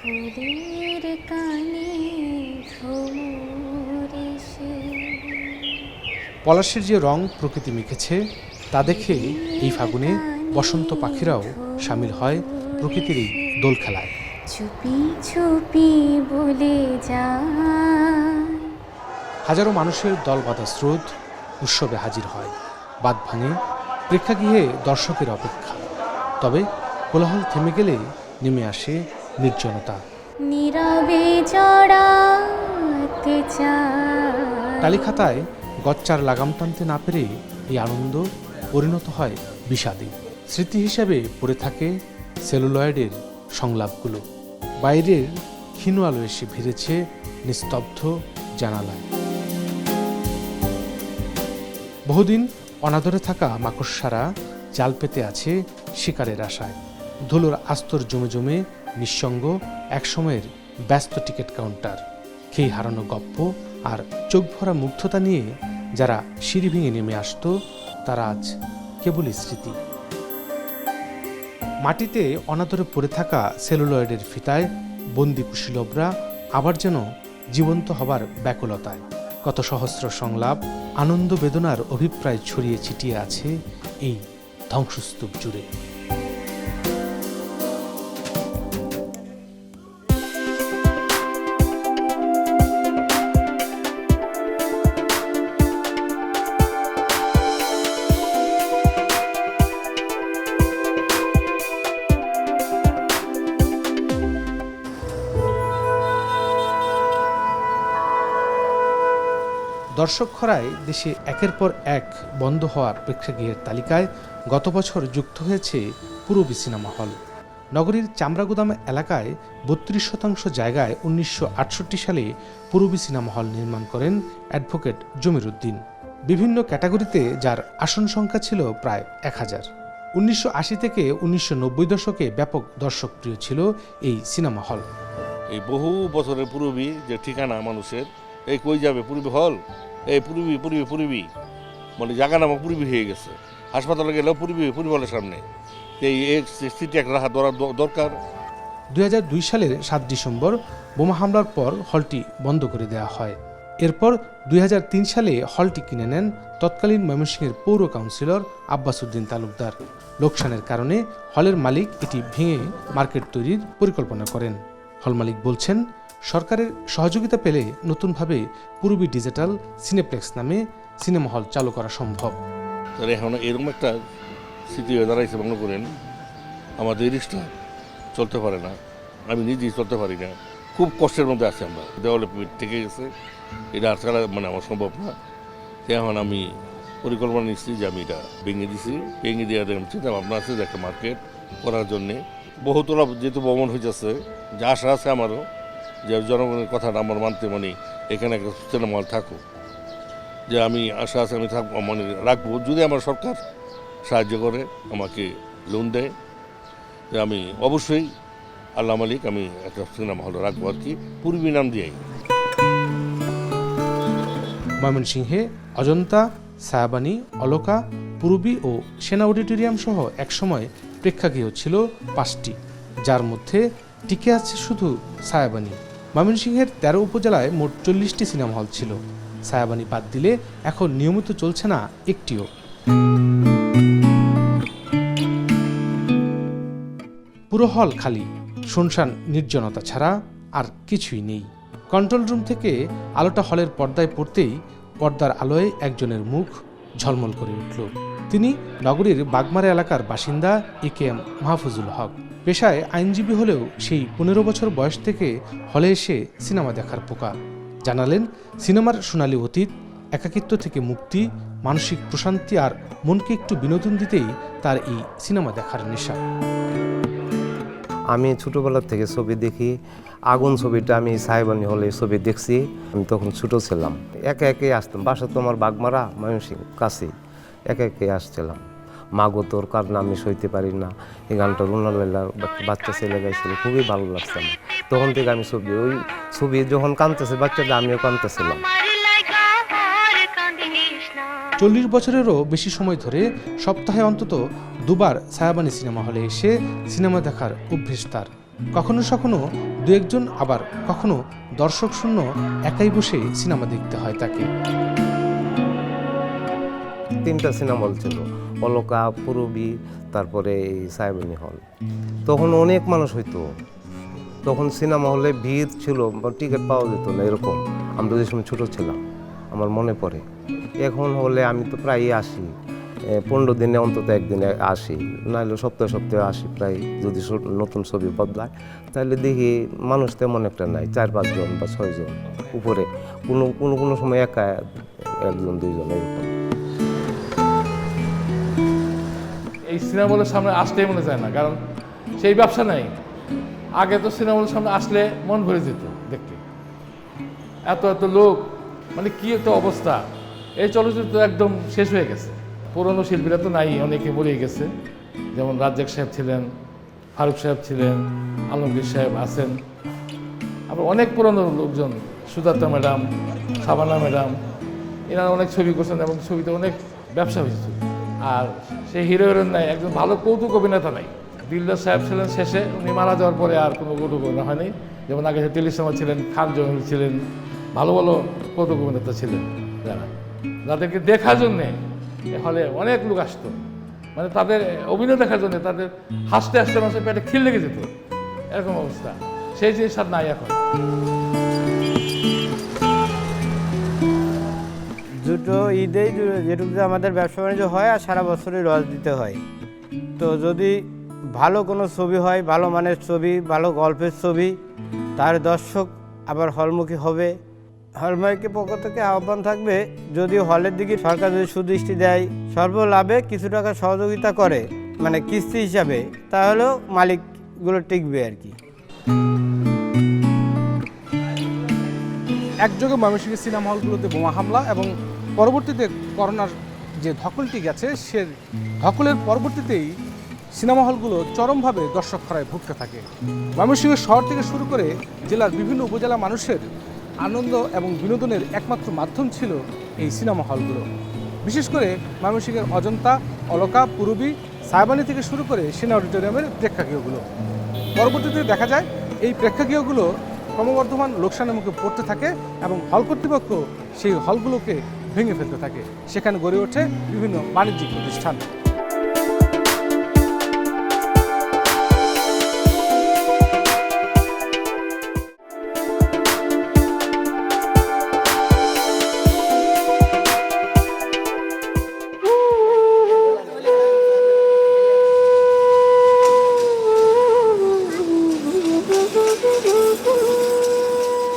ফুলের কানে ভ্রমর এসে। পলাশের যে রং প্রকৃতি মেখেছে তা দেখে এই ফাগুনে বসন্ত পাখিরাও সামিল হয় প্রকৃতির এই দোল খেলায়। চুপি চুপি বলে যায়। হাজারো মানুষের দল বাঁধা স্রোত উৎসবে হাজির হয়। বাঁধ ভাঙে প্রেক্ষাগৃহে দর্শকের অপেক্ষা। তবে কোলাহল থেমে গেলে নেমে আসে নির্জনতা। নীরবে জড়াতে চায়। তালিখাতায় গচ্চার লাগাম টানতে না পেরে এই আনন্দ পরিণত হয় বিষাদে। স্মৃতি হিসাবে পড়ে থাকে সেলুলয়েডের সংলাপগুলো। বাইরের ক্ষীণ আলো এসে ভিড়েছে নিস্তব্ধ জানালায়। বহুদিন অনাদরে থাকা মাকড়সারা জাল পেতে আছে শিকারের আশায়। ধুলোর আস্তর জমে জমে নিঃসঙ্গ একসময়ের ব্যস্ত টিকিট কাউন্টার। খেয়ে হারানো গপ্প আর চোখ ভরা মুগ্ধতা নিয়ে যারা সিঁড়ি ভেঙে নেমে আসতো তারা আজ কেবলই স্মৃতি। মাটিতে অনাদরে পড়ে থাকা সেলুলয়েডের ফিতায় বন্দি কুশীলবরা আবার যেন জীবন্ত হবার ব্যাকুলতায়। কত সহস্র সংলাপ, আনন্দ বেদনার অভিপ্রায় ছড়িয়ে ছিটিয়ে আছে এই ধ্বংসস্তূপ জুড়ে। দর্শক খরায় দেশে একের পর এক বন্ধ হওয়ার প্রেক্ষাগৃহের তালিকায় গত বছর যুক্ত হয়েছে পূরবী সিনেমা হল। নগরীর চামড়াগুদাম এলাকায় ৩২% জায়গায় ১৯৬৮ সালে পূরবী সিনেমা হল নির্মাণ করেন অ্যাডভোকেট জমির উদ্দিন। বিভিন্ন ক্যাটাগরিতে যার আসন সংখ্যা ছিল প্রায় ১,০০০। ১৯৮০ থেকে ১৯৯০ দশকে ব্যাপক দর্শকপ্রিয় ছিল এই সিনেমা হল। এই বহু বছরের পূরবী যে ঠিকানা মানুষের, এই কই যাবে পূরবী হল, এই পূরবী পূরবী পূরবী মানে জায়গা নামক পূরবী হয়ে গেছে। হাসপাতালে গেলেও পূরবী হলের সামনে এই স্থিতি একটা রাখা দরকার। ২০০২ সালের ৭ ডিসেম্বর বোমা হামলার পর হলটি বন্ধ করে দেওয়া হয়। এরপর ২০০৩ সালে হলটি কিনে নেন তৎকালীন ময়মনসিংহের পৌর কাউন্সিলর আব্বাস উদ্দিন তালুকদার। লোকসানের কারণে হলের মালিক এটি ভেঙে মার্কেট তৈরির পরিকল্পনা করেন। হল মালিক বলছেন, সরকারের সহযোগিতা পেলে নতুনভাবে পূরবী ডিজিটাল সিনেপ্লেক্স নামে সিনেমা হল চালু করা সম্ভব। এখন এরকম একটা স্মৃতি হয়ে দাঁড়াইছে, মনে করেন আমাদের জিনিসটা চলতে পারে না, আমি নিজেই চলতে পারি না, খুব কষ্টের মধ্যে আছি আমরা। দেওয়ালে থেকে গেছে, এটা আর ছাড়া মানে আমার সম্ভব না। এখন আমি পরিকল্পনা নিচ্ছি যে আমি এটা ভেঙে দিছি, ভেঙে দিয়ে চিন্তা ভাবনা আছে যে একটা মার্কেট করার জন্যে। বহুতলা যেহেতু ভ্রমণ হয়ে যাচ্ছে, যে আশা আছে আমারও যে জনগণের কথাটা আমার মানতে, মানে এখানে একটা সিনেমা হল থাকুক, যে আমি আশা আছে আমি থাকবো, মানে রাখবো যদি আমার সরকার সাহায্য করে, আমাকে লোন দেয়, যে আমি অবশ্যই আল্লাহ মালিক আমি একটা সিনেমা হল রাখবো আর কি, পূর্বী নাম দিয়েই। ময়মনসিংহে অজন্তা, ছায়াবানী, অলকা, পূরবী ও সেনা অডিটোরিয়াম সহ একসময় প্রেক্ষাগৃহ ছিল ৫টি, যার মধ্যে টিকে আছে শুধু ছায়াবানী। ময়মনসিংহের ১৩ উপজেলায় মোট ৪০টি সিনেমা হল ছিল। ছায়াবানী বাদ দিলে এখন নিয়মিত চলছে না একটিও। পুরো হল খালি, শুনশান নির্জনতা ছাড়া আর কিছুই নেই। কন্ট্রোল রুম থেকে আলোটা হলের পর্দায় পড়তেই পর্দার আলোয় একজনের মুখ ঝলমল করে উঠল। তিনি নগরীর বাগমারা এলাকার বাসিন্দা AKM মাহফুজুল হক। পেশায় আইনজীবী হলেও সেই ১৫ বছর বয়স থেকে হলে এসে সিনেমা দেখার পোকা। জানালেন, সিনেমার সোনালী অতীত, একাকিত্ব থেকে মুক্তি, মানসিক প্রশান্তি আর মনকে একটু বিনোদন দিতেই তার এই সিনেমা দেখার নেশা। আমি ছোটোবেলার থেকে ছবি দেখি। আগুন ছবিটা আমি ছায়াবানী হলে ছবি দেখছি, আমি তখন ছোটো ছিলাম। একে একে আসতাম, বাসা তো আমার বাগমারা ময়মনসিংহ কাছেই, একে একে আসছিলাম। মাগো তোর কান্না আমি সইতে পারি না, এই গানটা রুনালাইলার বাচ্চা ছেলে গাইছিল, খুবই ভালো লাগছে আমার। তখন থেকে আমি ওই ছবি যখন কাঁদতেছে বাচ্চাটা, আমিও কাঁদতেছিলাম। ৪০ বছরেরও বেশি সময় ধরে সপ্তাহে অন্তত দুবার ছায়াবানী সিনেমা হলে এসে সিনেমা দেখার অভ্যেস তার। কখনো কখনো দু একজন, আবার কখনো দর্শক শূন্য একাই বসে সিনেমা দেখতে হয় তাকে। 3টা সিনেমা হল ছিল, অলকা, পূরবী, তারপরে এই সাহেবানী হল। তখন অনেক মানুষ হইতো, তখন সিনেমা হলে ভিড় ছিল, টিকিট পাওয়া যেত না এরকম। আমরা যে সময় ছোটো ছিলাম আমার মনে পড়ে। এখন হলে আমি তো প্রায়ই আসি, 15 দিনে অন্তত একদিনে আসি, নাহলে সপ্তাহে সপ্তাহে আসি প্রায়। যদি নতুন ছবি বদলায় তাহলে দেখি মানুষ তেমন একটা নাই, 4-5 জন বা 6 জন উপরে, কোনো সময় একা 1 জন 2 জন এরকম। এই সিনেমা হলের সামনে আসতেই মনে যায় না, কারণ সেই ব্যবসা নাই। আগে তো সিনেমা হলের সামনে আসলে মন ভরে যেত দেখতে, এত এত লোক, মানে কি একটা অবস্থা। এই চলচ্চিত্র একদম শেষ হয়ে গেছে। পুরনো শিল্পীরা তো নাই, অনেকে মরে গেছে, যেমন রাজ্জাক সাহেব ছিলেন, ফারুক সাহেব ছিলেন, আলমগীর সাহেব আছেন, আবার অনেক পুরনো লোকজন, সুজাতা ম্যাডাম, সাবানা ম্যাডাম, এনারা অনেক ছবি করছেন এবং ছবিতে অনেক ব্যবসা হয়েছে। আর সেই হিরো হিরোইন নাই, একজন ভালো কৌতুক অভিনেতা নাই। দিলদার সাহেব ছিলেন শেষে, উনি মারা যাওয়ার পরে আর কোনো কৌতুক অভিনয় হয়নি। যেমন আগে টেলিসমা ছিলেন, খান জমিল ছিলেন, ভালো ভালো কৌতুক অভিনেতা ছিলেন যাদেরকে দেখার জন্যে হলে অনেক লোক আসতো, মানে তাদের অভিনয় দেখার জন্য, তাদের হাসতে হাসতে মানুষের পেটে খিল লেগে যেত, এরকম অবস্থা। সেই জিনিস আর নাই এখন। দুটো ঈদেই যেটুকু আমাদের ব্যবসা বাণিজ্য হয় আর সারা বছরই রস দিতে হয়। তো যদি ভালো কোনো ছবি হয়, ভালো মানের ছবি, ভালো গল্পের ছবি, তার দর্শক আবার হলমুখী হবে। হলমার্কের পক্ষ থেকে আহ্বান থাকবে, যদি হলের দিকে সরকার যদি সুদৃষ্টি দেয়, সর্বলাভে কিছু টাকা সহযোগিতা করে, মানে কিস্তি হিসাবে, তাহলেও মালিকগুলো টিকবে আর কি। একযোগে ময়মনসিংহের সিনেমা হলগুলোতে বোমা হামলা এবং পরবর্তীতে করোনার যে ধকলটি গেছে, সে ধকলের পরবর্তীতেই সিনেমা হলগুলো চরমভাবে দর্শক খরায় ভুগতে থাকে। ময়মনসিংহের শহর থেকে শুরু করে জেলার বিভিন্ন উপজেলা মানুষের আনন্দ এবং বিনোদনের একমাত্র মাধ্যম ছিল এই সিনেমা হলগুলো। বিশেষ করে ময়মনসিংহের অজন্তা, অলকা, পূরবী, সাহেবানী থেকে শুরু করে সেনা অডিটোরিয়ামের প্রেক্ষাগৃহগুলো। পরবর্তীতে দেখা যায় এই প্রেক্ষাগৃহগুলো ক্রমবর্ধমান লোকসানের মুখে পড়তে থাকে এবং হল কর্তৃপক্ষ সেই হলগুলোকে ভেঙে ফেলতে থাকে। সেখানে গড়ে ওঠে বিভিন্ন বাণিজ্যিক প্রতিষ্ঠান।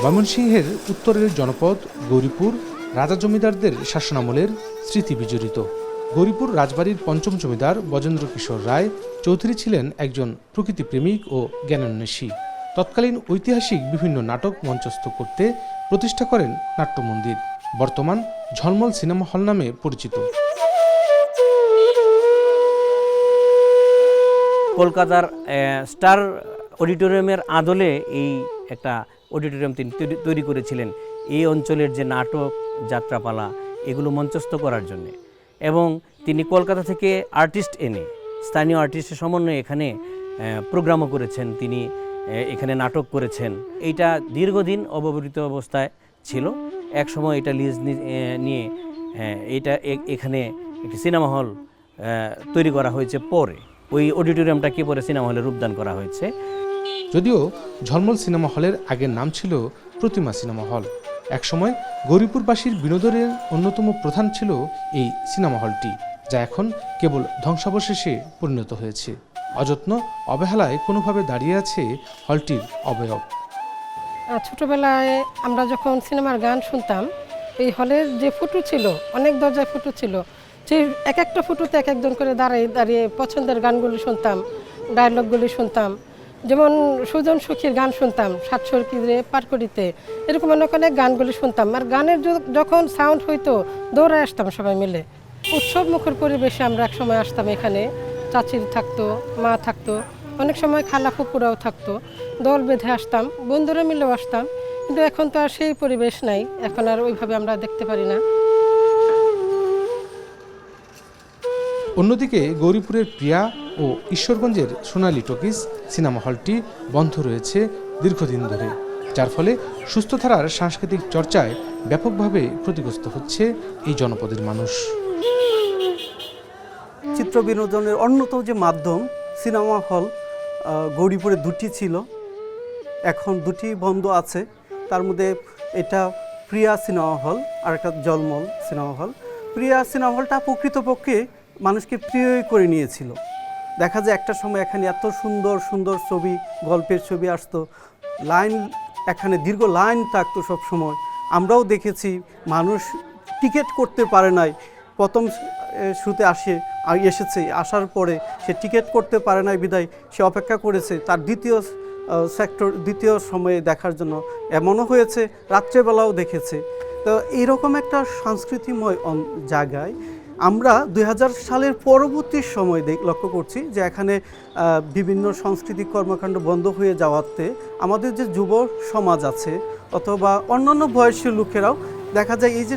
ময়মনসিংহের উত্তরের জনপদ গৌরীপুর রাজা জমিদারদের শাসনামলের স্মৃতি বিজড়িত। গৌরীপুর রাজবাড়ির পঞ্চম জমিদার বজেন্দ্র কিশোর রায় চৌধুরী ছিলেন একজন প্রকৃতিপ্রেমিক ও জ্ঞানান্বেষী। তৎকালীন ঐতিহাসিক বিভিন্ন নাটক মঞ্চস্থ করতে প্রতিষ্ঠা করেন নাট্যমন্দির, বর্তমান ঝলমল সিনেমা হল নামে পরিচিত। কলকাতার স্টার অডিটোরিয়ামের আদলে এই একটা অডিটোরিয়াম তিনি তৈরি করেছিলেন, এই অঞ্চলের যে নাটক, যাত্রাপালা, এগুলো মঞ্চস্থ করার জন্যে। এবং তিনি কলকাতা থেকে আর্টিস্ট এনে, স্থানীয় আর্টিস্টের সমন্বয়ে এখানে প্রোগ্রামও করেছেন, তিনি এখানে নাটক করেছেন। এইটা দীর্ঘদিন অব্যবহৃত অবস্থায় ছিল। এক সময় এটা লিজ নিয়ে এইটা এখানে একটি সিনেমা হল তৈরি করা হয়েছে। পরে ওই অডিটোরিয়ামটাকে পরে সিনেমা হলে রূপদান করা হয়েছে। যদিও ঝলমল সিনেমা হলের আগের নাম ছিল প্রতিমা সিনেমা হল। একসময় গৌরীপুরবাসীর বিনোদনের অন্যতম প্রধান ছিল এই সিনেমা হলটি, যা এখন কেবল ধ্বংসাবশেষে পরিণত হয়েছে। অযত্ন অবহেলায় কোনোভাবে দাঁড়িয়ে আছে হলটির অবয়ব। ছোটবেলায় আমরা যখন সিনেমার গান শুনতাম, এই হলের যে ফুটো ছিল, অনেক দরজায় ফুটো ছিল, সেই এক একটা ফুটোতে এক একজন করে দাঁড়িয়ে দাঁড়িয়ে পছন্দের গানগুলি শুনতাম, ডায়লগগুলি শুনতাম। যেমন সুজন সুখীর গান শুনতাম, সাতসরকিরে পাটকড়িতে, এরকম অনেক অনেক গানগুলি শুনতাম। আর গানের যখন সাউন্ড হইতো দৌড়ে আসতাম সবাই মিলে। উৎসব মুখর পরিবেশে আমরা এক সময় আসতাম এখানে, চাচির থাকতো, মা থাকতো, অনেক সময় খালা ফুপুরাও থাকতো, দল বেঁধে আসতাম, বন্ধুরা মিলেও আসতাম। কিন্তু এখন তো আর সেই পরিবেশ নাই, এখন আর ওইভাবে আমরা দেখতে পারি না। অন্যদিকে গৌরীপুরের প্রিয়া ও ঈশ্বরগঞ্জের সোনালী টকিজ সিনেমা হলটি বন্ধ রয়েছে দীর্ঘদিন ধরে, যার ফলে সুস্থ ধারার সাংস্কৃতিক চর্চায় ব্যাপকভাবে ক্ষতিগ্রস্ত হচ্ছে এই জনপদের মানুষ। চিত্র বিনোদনের অন্যতম যে মাধ্যম সিনেমা হল গৌরীপুরে দুটি ছিল, এখন দুটি বন্ধ আছে। তার মধ্যে এটা প্রিয়া সিনেমা হল আর একটা জলমল সিনেমা হল। প্রিয়া সিনেমা হলটা প্রকৃতপক্ষে মানুষকে প্রিয়ই করে নিয়েছিল। দেখা যায় একটা সময় এখানে এত সুন্দর সুন্দর ছবি, গল্পের ছবি আসতো, লাইন এখানে দীর্ঘ লাইন থাকতো সব সময়। আমরাও দেখেছি মানুষ টিকিট করতে পারে নাই, প্রথম শুতে এসেছে, আসার পরে সে টিকিট করতে পারে নাই বিদায় সে অপেক্ষা করেছে তার দ্বিতীয় সময়ে দেখার জন্য। এমনও হয়েছে রাত্রেবেলাও দেখেছে। তো এইরকম একটা সংস্কৃতিময় জায়গায় আমরা 2000 সালের পরবর্তী সময় লক্ষ্য করছি যে এখানে বিভিন্ন সাংস্কৃতিক কর্মকাণ্ড বন্ধ হয়ে যাওয়াতে আমাদের যে যুব সমাজ আছে অথবা অন্যান্য বয়সী লোকেরাও দেখা যায় এই যে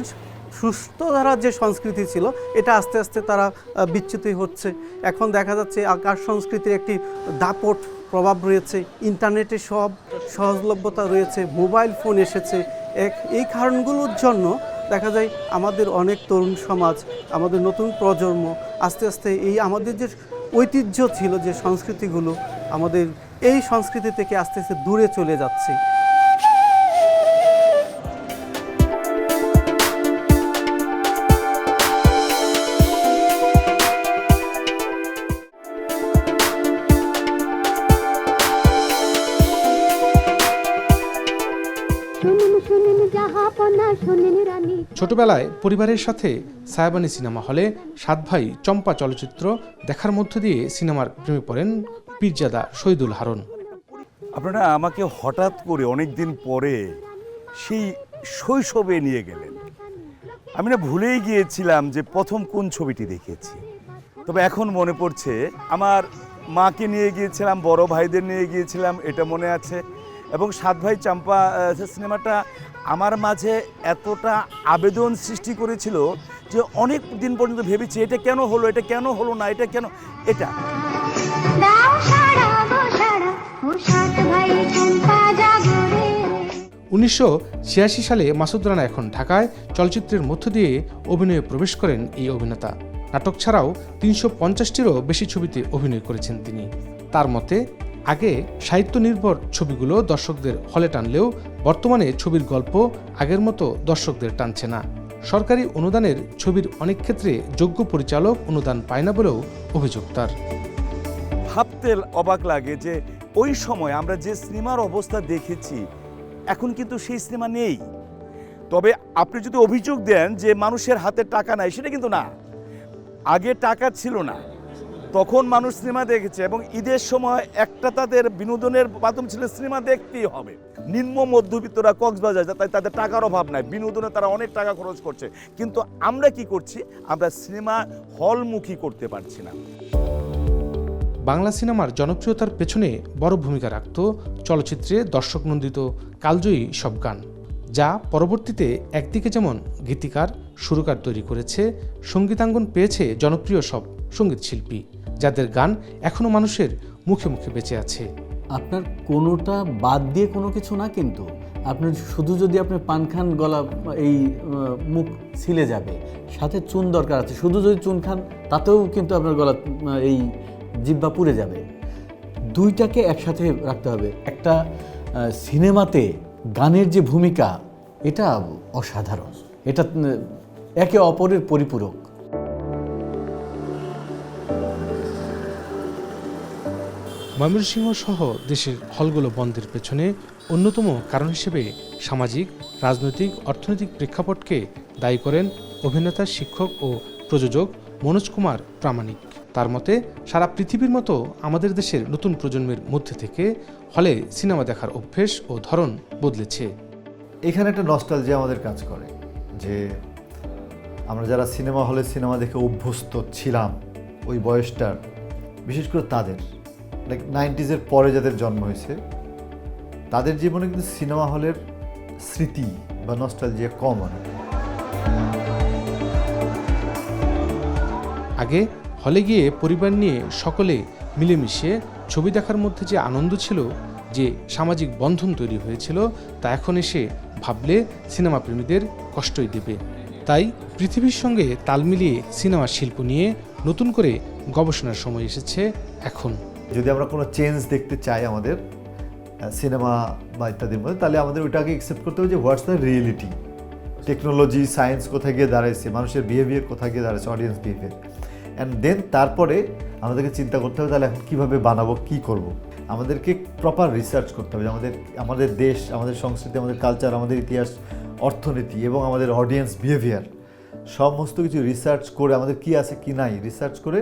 সুস্থ ধারা যে সংস্কৃতি ছিল এটা আস্তে আস্তে তারা বিচ্যুত হচ্ছে। এখন দেখা যাচ্ছে আকাশ সংস্কৃতির একটি দাপট প্রভাব রয়েছে, ইন্টারনেটে সব সহজলভ্যতা রয়েছে, মোবাইল ফোন এসেছে। এই কারণগুলোর জন্য দেখা যায় আমাদের অনেক তরুণ সমাজ, আমাদের নতুন প্রজন্ম আস্তে আস্তে এই আমাদের যে ঐতিহ্য ছিল, যে সংস্কৃতিগুলো, আমাদের এই সংস্কৃতি থেকে আস্তে আস্তে দূরে চলে যাচ্ছে। ছোটবেলায় পরিবারের সাথে সায়াবানী সিনেমা হলে 7 ভাই চম্পা চলচ্চিত্র দেখার মধ্য দিয়ে সিনেমার প্রেমে পড়েন পীরজাদা শহীদুল হারুন। আপনারা আমাকে হঠাৎ করে অনেক দিন পরে সেই শৈশবে নিয়ে গেলেন। আমি না ভুলেই গিয়েছিলাম যে প্রথম কোন ছবিটি দেখেছি। তবে এখন মনে পড়ছে, আমার মাকে নিয়ে গিয়েছিলাম, বড় ভাইদের নিয়ে গিয়েছিলাম, এটা মনে আছে। এবং 7 ভাই চম্পা সিনেমাটা আমার মাঝে এতটা আবেদন সৃষ্টি করেছিল যে অনেক দিন পর্যন্ত ভেবেছি এটা কেন হলো, এটা কেন হলো না, এটা কেন এটা। 1986 সালে মাসুদ রানা এখন ঢাকায় চলচ্চিত্রের মধ্য দিয়ে অভিনয়ে প্রবেশ করেন এই অভিনেতা। নাটক ছাড়াও 350টিরও বেশি ছবিতে অভিনয় করেছেন তিনি। তার মতে আগে সাহিত্য নির্ভর ছবিগুলো দর্শকদের হলে টানলেও বর্তমানে ছবির গল্প আগের মতো দর্শকদের টানছে না। সরকারি অনুদানের ছবির অনেক ক্ষেত্রে যোগ্য পরিচালক অনুদান পায় না বলেও অভিযোগ তার। ভাবতে অবাক লাগে যে ওই সময় আমরা যে সিনেমার অবস্থা দেখেছি এখন কিন্তু সেই সিনেমা নেই। তবে আপনি যদি অভিযোগ দেন যে মানুষের হাতে টাকা নাই, সেটা কিন্তু না। আগে টাকা ছিল না, তখন মানুষ সিনেমা দেখেছে এবং ঈদের সময় একটা তাদের বিনোদনের মাধ্যম ছিল, সিনেমা দেখতেই হবে। নিম্ন মধ্যবিত্তরা কক্সবাজার, তাই তাদের টাকার অভাব নাই, বিনোদনে তারা অনেক টাকা খরচ করছে। কিন্তু আমরা কি করছি, আমরা সিনেমা হলমুখী করতে পারছি না। বাংলা সিনেমার জনপ্রিয়তার পেছনে বড় ভূমিকা রাখত চলচ্চিত্রে দর্শকনন্দিত কালজয়ী সব গান, যা পরবর্তীতে একদিকে যেমন গীতিকার সুরকার তৈরি করেছে, সঙ্গীতাঙ্গন পেয়েছে জনপ্রিয় সব সঙ্গীত শিল্পী, যাদের গান এখনো মানুষের মুখে মুখে বেঁচে আছে। আপনার কোনোটা বাদ দিয়ে কোনো কিছু না, কিন্তু আপনার শুধু যদি আপনি পান খান গলা এই মুখ ছিলে যাবে, সাথে চুন দরকার আছে। শুধু যদি চুন খান তাতেও কিন্তু আপনার গলা এই জিহ্বা পুড়ে যাবে। দুইটাকে একসাথে রাখতে হবে। একটা সিনেমাতে গানের যে ভূমিকা, এটা অসাধারণ, এটা একে অপরের পরিপূরক। ময়মনসিংহ সহ দেশের হলগুলো বন্ধের পেছনে অন্যতম কারণ হিসেবে সামাজিক, রাজনৈতিক, অর্থনৈতিক প্রেক্ষাপটকে দায়ী করেন অভিনেতা, শিক্ষক ও প্রযোজক মনোজ কুমার প্রামাণিক। তার মতে সারা পৃথিবীর মতো আমাদের দেশের নতুন প্রজন্মের মধ্যে থেকে হলে সিনেমা দেখার অভ্যেস ও ধরন বদলেছে। এখানে একটা নস্টালজিয়া আমাদের কাজ করে যে আমরা যারা সিনেমা হলে সিনেমা দেখে অভ্যস্ত ছিলাম ওই বয়সটার, বিশেষ করে তাদের লাইক 90s পরে যাদের জন্ম হয়েছে, তাদের জীবনে কিন্তু সিনেমা হলের স্মৃতি বা নস্টালজিয়া কম। আগে হলে গিয়ে পরিবার নিয়ে সকলে মিলেমিশে ছবি দেখার মধ্যে যে আনন্দ ছিল, যে সামাজিক বন্ধন তৈরি হয়েছিল, তা এখন এসে ভাবলে সিনেমা প্রেমীদের কষ্টই দেবে। তাই পৃথিবীর সঙ্গে তাল মিলিয়ে সিনেমা শিল্প নিয়ে নতুন করে গবেষণার সময় এসেছে এখন। যদি আমরা কোনো চেঞ্জ দেখতে চাই আমাদের সিনেমা বা ইত্যাদির মধ্যে, তাহলে আমাদের ওইটাকে অ্যাকসেপ্ট করতে হবে যে what's the reality, technology science কোথায় গিয়ে দাঁড়াইছে, মানুষের বিহেভিয়ার কোথায় গিয়ে দাঁড়াচ্ছে, অডিয়েন্স বিহেভিয়ার, অ্যান্ড দেন তারপরে আমাদেরকে চিন্তা করতে হবে তাহলে এখন কীভাবে বানাবো, কী করব। আমাদেরকে প্রপার রিসার্চ করতে হবে আমাদের দেশ, আমাদের সংস্কৃতি, আমাদের কালচার, আমাদের ইতিহাস, অর্থনীতি এবং আমাদের অডিয়েন্স বিহেভিয়ার সমস্ত কিছু রিসার্চ করে আমাদের কি আছে কি নাই রিসার্চ করে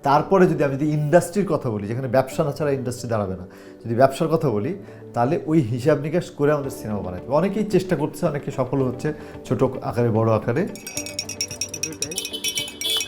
তারপরে যদি আমি যদি ইন্ডাস্ট্রির কথা বলি, যেখানে ব্যবসা না ছাড়া ইন্ডাস্ট্রি দাঁড়াবে না, যদি ব্যবসার কথা বলি তাহলে ওই হিসাব নিকাশ করে আমাদের সিনেমা বানাতে হবে। অনেকেই চেষ্টা করছে, অনেকে সফল হচ্ছে, ছোট আকারে বড় আকারে।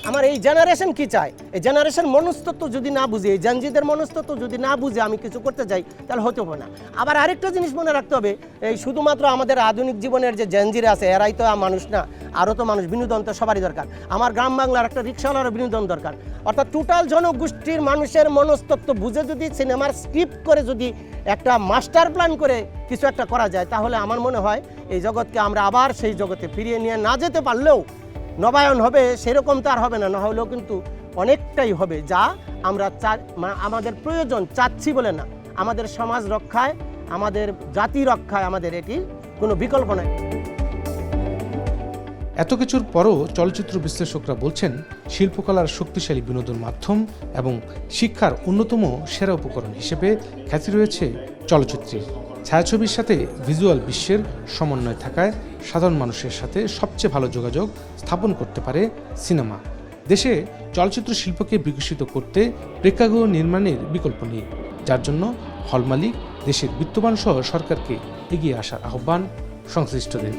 আমার এই জেনারেশন কি চায়, এই জেনারেশন মনস্তত্ত্ব যদি না বুঝে, এই জেনজিদের মনস্তত্ত্ব যদি না বুঝে আমি কিছু করতে যাই তাহলে হতে হবে না। আবার আরেকটা জিনিস মনে রাখতে হবে, এই শুধুমাত্র আমাদের আধুনিক জীবনের যে জেনজিরা আছে এরাই তো মানুষ না, আরও তো মানুষ, বিনোদন তো সবারই দরকার। আমার গ্রাম বাংলার একটা রিক্সাওয়ালারও বিনোদন দরকার। অর্থাৎ টোটাল জনগোষ্ঠীর মানুষের মনস্তত্ত্ব বুঝে যদি সিনেমার স্ক্রিপ্ট করে যদি একটা মাস্টার প্ল্যান করে কিছু একটা করা যায়, তাহলে আমার মনে হয় এই জগৎকে আমরা আবার সেই জগতে ফিরিয়ে নিয়ে না যেতে পারলেও নবায়ন হবে, সেরকম তো আর হবে না, না হলেও কিন্তু অনেকটাই হবে, যা আমরা আমাদের প্রয়োজন চাচ্ছি বলে না, আমাদের সমাজ রক্ষায়, আমাদের জাতি রক্ষায় আমাদের এটি কোনো বিকল্প নয়। এত কিছুর পরও চলচ্চিত্র বিশ্লেষকরা বলছেন শিল্পকলার শক্তিশালী বিনোদন মাধ্যম এবং শিক্ষার অন্যতম সেরা উপকরণ হিসেবে খ্যাতি রয়েছে চলচ্চিত্রের। ছায়াছবির সাথে ভিজুয়াল বিশ্বের সমন্বয় থাকায় সাধারণ মানুষের সাথে সবচেয়ে ভালো যোগাযোগ স্থাপন করতে পারে সিনেমা। দেশে চলচ্চিত্র শিল্পকে বিকশিত করতে প্রেক্ষাগৃহ নির্মাণের বিকল্প নেই, যার জন্য হল মালিক, দেশের বিত্তবান সহ সরকারকে এগিয়ে আসার আহ্বান সংশ্লিষ্টদের।